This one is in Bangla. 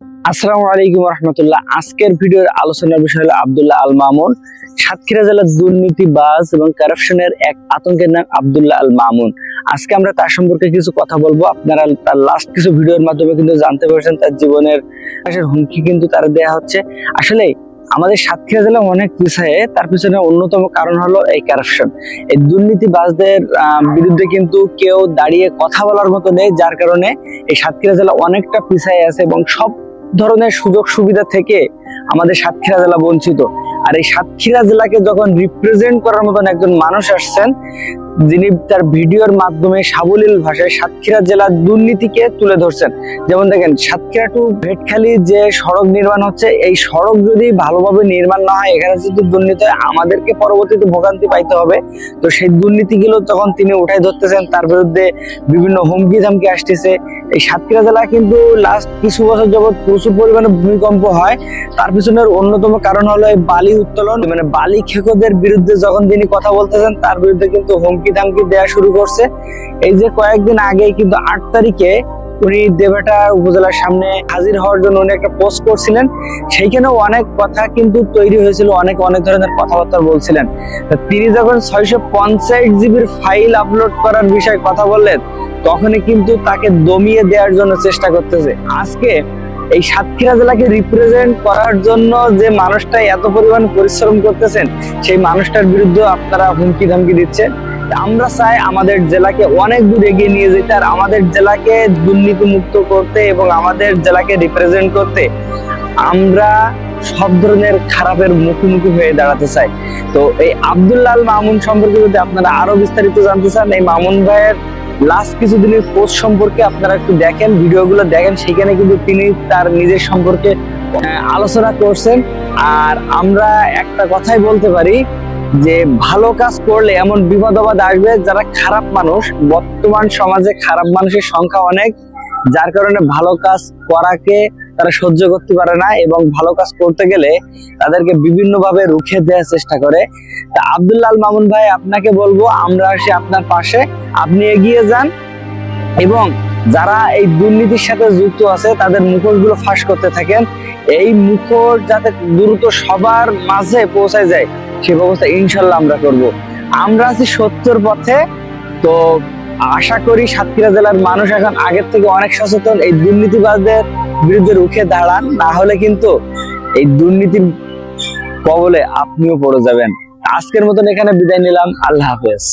আসসালামু আলাইকুম রহমতুল্লাহ। আজকের ভিডিওর আলোচনার বিষয় হলো আব্দুল্লাহ আল মামুন। সাতক্ষীরা জেলার দুর্নীতিবাজ এবং কারাপশনের এক আতঙ্কের নাম আব্দুল্লাহ আল মামুন। আজকে আমরা তার সম্পর্কে কিছু কথা বলবো। আপনারা তার লাস্ট কিছু ভিডিওর মাধ্যমে কিন্তু জানতে পারছেন তার জীবনের হুমকি কিন্তু তার দেয়া হচ্ছে। আসলে আমাদের সাতক্ষীরা জেলা অনেক পিছায়, তার পিছনে অন্যতম কারণ হলো এই কারাপশন। এই দুর্নীতিবাজদের বিরুদ্ধে কিন্তু কেউ দাঁড়িয়ে কথা বলার মতো নেই, যার কারণে এই সাতক্ষীরা জেলা অনেকটা পিছায় আছে এবং সব ধরনের সুযোগ সুবিধা থেকে আমাদের সাতক্ষীরা জেলা বঞ্চিত। আর এই সাতক্ষীরা জেলাকে যখন রিপ্রেজেন্ট করার মতন একজন মানুষ আসছেন, যিনি তার ভিডিওর মাধ্যমে সাবলীল ভাষায় সাতক্ষীরা জেলার দুর্নীতিকে তুলে ধরছেন। যেমন দেখেন, সাতক্ষীরা টু ভেটখালি যে সড়ক নির্মাণ হচ্ছে, এই সড়ক যদি ভালোভাবে নির্মাণ না হয়, এখানে যদি দুর্নীতি হয়, আমাদেরকে পরবর্তীতে ভোগান্তি পাইতে হবে। তো সেই দুর্নীতিগুলো তখন তিনি উঠাই ধরতেছেন, তার বিরুদ্ধে বিভিন্ন হুমকি ধামকি আসতেছে। এই সাতক্ষীরা জেলা কিন্তু লাস্ট কিছু বছর যাবৎ প্রচুর পরিমাণে ভূমিকম্প হয়। তার পিছনের অন্যতম কারণ হলো এই বালি উত্তোলন, মানে বালি খেকোদের বিরুদ্ধে যখন তিনি কথা বলতেছেন, তার বিরুদ্ধে কিন্তু হুমকি ধামকি দেওয়া শুরু করছে। এই যে কয়েকদিন আগেই কিন্তু 8 তারিখে উনি দেবাটা উপজেলার সামনে হাজির হওয়ার জন্য উনি একটা পোস্ট করছিলেন। সেইখানেও অনেক কথা কিন্তু তৈরি হয়েছিল, অনেক ধরনের কথাবার্তা বলছিলেন। তিনি যখন 650 জিবির ফাইল আপলোড করার বিষয়ে কথা বললেন, তখনই কিন্তু তাকে দমিয়ে দেওয়ার জন্য চেষ্টা করতেছে। আজকে এই সাতক্ষীরা জেলাকে রিপ্রেজেন্ট করার জন্য যে মানুষটা এত পরিমাণ পরিশ্রম করতেছেন, সেই মানুষটার বিরুদ্ধে আপনারা হুমকি ধামকি দিচ্ছেন। আমরা চাই আমাদের জেলাকে অনেক দূর এগিয়ে নিয়ে যেতে, আর আমাদের জেলাকে দুর্নীতি মুক্ত করতে এবং আমাদের জেলাকে রিপ্রেজেন্ট করতে আমরা সব ধরনের খারাপের মুখোমুখি হয়ে দাঁড়াতে চাই। তো এই আব্দুল্লাহ আল মামুন সম্পর্কে যদি আপনারা আরো বিস্তারিত জানতে চান, এই মামুন ভাইয়ের লাস্ট কিছুদিনের পোস্ট সম্পর্কে আপনারা একটু দেখেন, ভিডিওগুলো দেখেন। সেখানে কিন্তু তিনি তার নিজের সম্পর্কে আলোচনা করছেন। আর আমরা একটা কথাই বলতে পারি যে ভালো কাজ করলে এমন বিপদ আপদ আসবে, যারা খারাপ মানুষ, বর্তমান সমাজে খারাপ মানুষের সংখ্যা অনেক, যার কারণে ভালো কাজ করাকে তারা সহ্য করতে পারে না এবং ভালো কাজ করতে গেলে তাদেরকে বিভিন্ন ভাবে রুখে দেওয়ার চেষ্টা করে। তা আব্দুল্লাহ আল মামুন ভাই, আপনাকে বলবো আমরা আসি আপনার পাশে, আপনি এগিয়ে যান এবং যারা এই দুর্নীতির সাথে যুক্ত আছে তাদের মুখোশগুলো ফাঁস করতে থাকেন। এই মুখোশ যাতে দ্রুত সবার মাঝে পৌঁছায় যায়, সে ব্যবস্থা ইনশাল্লাহ আমরা করব। আমরা আছি সত্যের পথে। তো আশা করি সাতক্ষীরা জেলার মানুষ এখন আগের থেকে অনেক সচেতন। এই দুর্নীতিবাজদের বিরুদ্ধে রুখে দাঁড়ান, না হলে কিন্তু এই দুর্নীতির কবলে আপনিও পড়ে যাবেন। আজকের মতন এখানে বিদায় নিলাম। আল্লাহ হাফেজ।